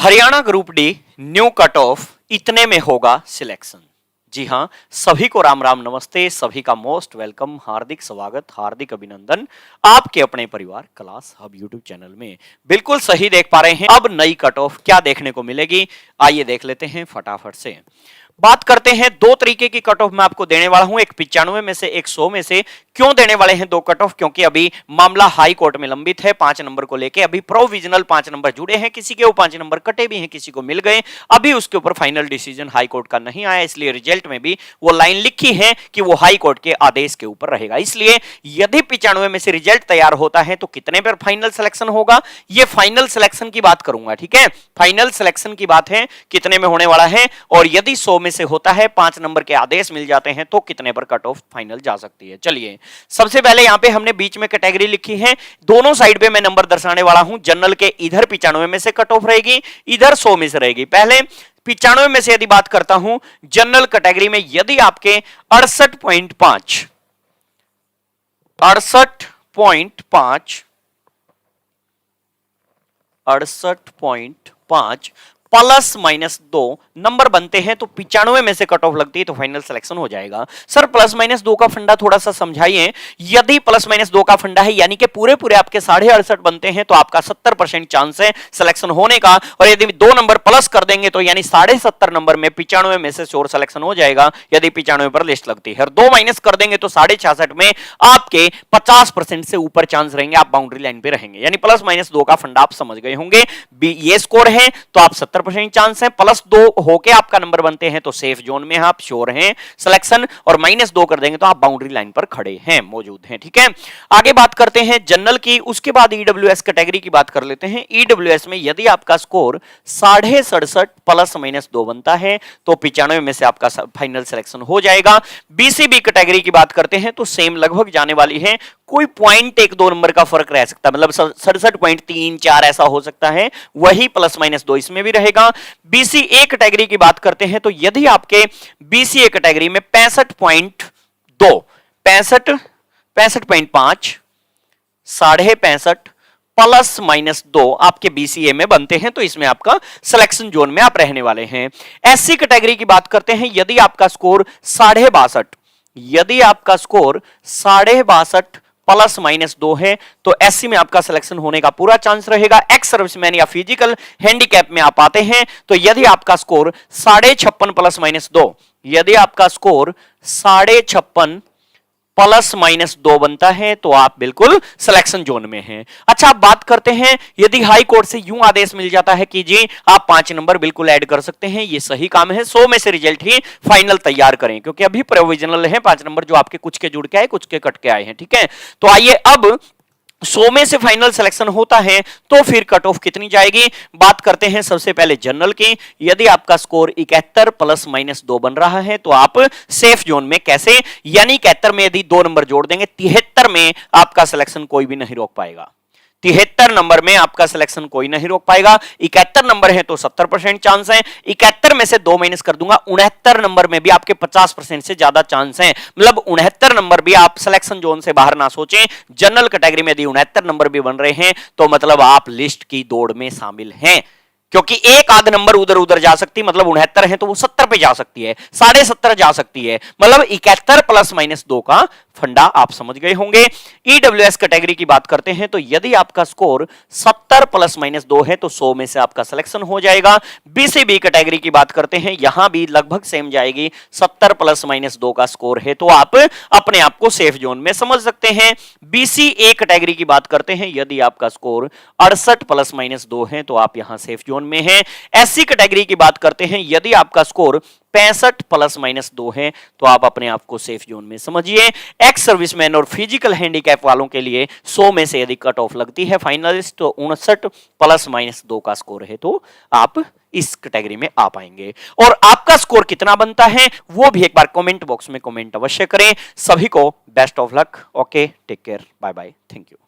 Haryana group D new cut off इतने में होगा सिलेक्शन। जी हां, सभी को राम राम नमस्ते, सभी का मोस्ट वेलकम, हार्दिक स्वागत, हार्दिक अभिनंदन आपके अपने परिवार क्लास हब यूट्यूब चैनल में। बिल्कुल सही देख पा रहे हैं। अब नई कट ऑफ क्या देखने को मिलेगी, आइए देख लेते हैं फटाफट से। बात करते हैं दो तरीके की कट ऑफ मैं आपको देने वाला हूं, एक 95 में से एक 100 में से। क्यों देने वाले हैं दो कट ऑफ? क्योंकि अभी मामला हाई कोर्ट में लंबित है 5 नंबर को लेके। अभी प्रोविजनल 5 नंबर जुड़े हैं, किसी के वो 5 नंबर कटे भी हैं, किसी को मिल गए। अभी उसके ऊपर फाइनल डिसीजन हाई कोर्ट का नहीं आया, इसलिए रिजल्ट में भी वो लाइन लिखी है कि वो हाई कोर्ट के आदेश के ऊपर रहेगा। इसलिए यदि 95 में से रिजल्ट तैयार होता है तो कितने पर फाइनल सिलेक्शन होगा, ये फाइनल सिलेक्शन की बात करूंगा। ठीक है, फाइनल सिलेक्शन की बात है, कितने में होने वाला है। और यदि 100 में से होता है, 5 नंबर के आदेश मिल जाते हैं, तो कितने पर कट ऑफ फाइनल जा सकती है। चलिए, सबसे पहले यहां पे हमने बीच में कैटेगरी लिखी है, दोनों साइड पे मैं नंबर दर्शाने वाला हूं। जनरल के इधर 95 में से कट ऑफ रहेगी, इधर 100 में से रहेगी। पहले 95 में से यदि बात करता हूं, जनरल कैटेगरी में यदि आपके 68.5 प्लस माइनस 2 नंबर बनते हैं तो 95 में से कट ऑफ लगती है तो फाइनल सिलेक्शन हो जाएगा। सर प्लस माइनस 2 का फंडा थोड़ा सा समझाइए। यदि प्लस माइनस 2 का फंडा है यानी कि पूरे पूरे आपके 68.5 बनते हैं तो आपका 70% चांस है सिलेक्शन होने का। और यदि 2 नंबर प्लस कर देंगे तो यानी 70.5 नंबर में 95 में से श्योर सिलेक्शन हो जाएगा यदि 95 पर लिस्ट लगती है। और 2 माइनस कर देंगे तो 66.5 में आपके 50% से ऊपर चांस रहेंगे, आप बाउंड्री लाइन पे रहेंगे। यानी प्लस माइनस 2 का फंडा आप समझ गए होंगे। ये स्कोर है तो आप 70% चांस है, प्लस 2 होके आपका नंबर बनते हैं तो सेफ जोन में आप श्योर हैं सिलेक्शन, और माइनस 2 कर देंगे तो आप बाउंड्री लाइन पर खड़े हैं, मौजूद हैं। ठीक है, आगे बात करते हैं जनरल की, उसके बाद ईडब्ल्यूएस कैटेगरी की बात कर लेते हैं। ईडब्ल्यूएस में यदि आपका स्कोर 67.5 प्लस माइनस 2 बनता है तो 95 में से आपका फाइनल सिलेक्शन हो जाएगा। बीसीबी कैटेगरी की बात करते हैं तो सेम लगभग जाने वाली है, कोई पॉइंट 1-2 नंबर का फर्क रह सकता है, मतलब 67.3-4 ऐसा हो सकता है, वही प्लस माइनस 2 इसमें भी रहेगा। बीसीए कैटेगरी की बात करते हैं तो यदि आपके बीसीए कैटेगरी में 65.2 65.5 65.5 प्लस माइनस 2 आपके बीसीए में बनते हैं तो इसमें आपका सिलेक्शन जोन में आप रहने वाले हैं। एससी कैटेगरी की बात करते हैं, यदि आपका स्कोर 62.5 प्लस माइनस 2 है तो एससी में आपका सिलेक्शन होने का पूरा चांस रहेगा। एक्स सर्विसमैन या फिजिकल हैंडीकैप में आप आते हैं तो यदि आपका स्कोर 56.5 प्लस माइनस 2, यदि आपका स्कोर 56.5 प्लस माइनस 2 बनता है तो आप बिल्कुल सिलेक्शन जोन में हैं। अच्छा, आप बात करते हैं यदि हाई कोर्ट से यूं आदेश मिल जाता है कि जी आप 5 नंबर बिल्कुल ऐड कर सकते हैं, ये सही काम है। 100 में से रिजल्ट ही फाइनल तैयार करें, क्योंकि अभी प्रोविजनल है 5 नंबर जो आपके कुछ के जुड़ के आए, कुछ के कट के आए हैं। ठीक है, तो आइए अब 100 में से फाइनल सिलेक्शन होता है तो फिर कट ऑफ कितनी जाएगी, बात करते हैं सबसे पहले जनरल की। यदि आपका स्कोर 71 प्लस माइनस 2 बन रहा है तो आप सेफ जोन में, कैसे, यानी 71 में यदि 2 नंबर जोड़ देंगे 73 में आपका सिलेक्शन कोई भी नहीं रोक पाएगा। 73 नंबर में आपका सिलेक्शन कोई नहीं रोक पाएगा। 71 नंबर है तो 70% चांस है, 71 में से 2 माइनस कर दूंगा, 69 नंबर में भी आपके 50% से ज्यादा चांस है, मतलब 69 नंबर भी आप सिलेक्शन जोन से बाहर ना सोचें। जनरल कैटेगरी में यदि 69 नंबर भी बन रहे हैं तो मतलब आप लिस्ट की दौड़ में शामिल हैं, क्योंकि एक आध नंबर उधर उधर जा सकती, मतलब 69 है तो वो 70 पे जा सकती है, 70.5 जा सकती है, मतलब 71 प्लस माइनस 2 का फंडा आप समझ गए होंगे। ईडब्ल्यूएस कैटेगरी की बात करते हैं तो यदि आपका स्कोर 70 प्लस माइनस 2 है तो 100 में से आपका सिलेक्शन हो जाएगा। बीसीबी कैटेगरी की बात करते हैं, यहां भी लगभग सेम जाएगी, 70 प्लस माइनस 2 का स्कोर है तो आप अपने आप को सेफ जोन में समझ सकते हैं। बीसीए कैटेगरी की बात करते हैं, यदि आपका स्कोर 68 प्लस माइनस 2 है तो आप यहां सेफ जोन में हैं। एससी कैटेगरी की बात करते हैं, यदि आपका स्कोर 65 प्लस माइनस 2 है तो आप अपने आप को सेफ जोन में समझिए। एक्स सर्विसमैन और फिजिकल हैंडीकैप वालों के लिए 100 में से यदि कट ऑफ लगती है फाइनलिस्ट तो 59 प्लस माइनस 2 का स्कोर है तो आप इस कैटेगरी में आ पाएंगे। और आपका स्कोर कितना बनता है वो भी एक बार कमेंट बॉक्स में कमेंट अवश्य करें। सभी को best of luck. Okay, take care, bye bye, thank you.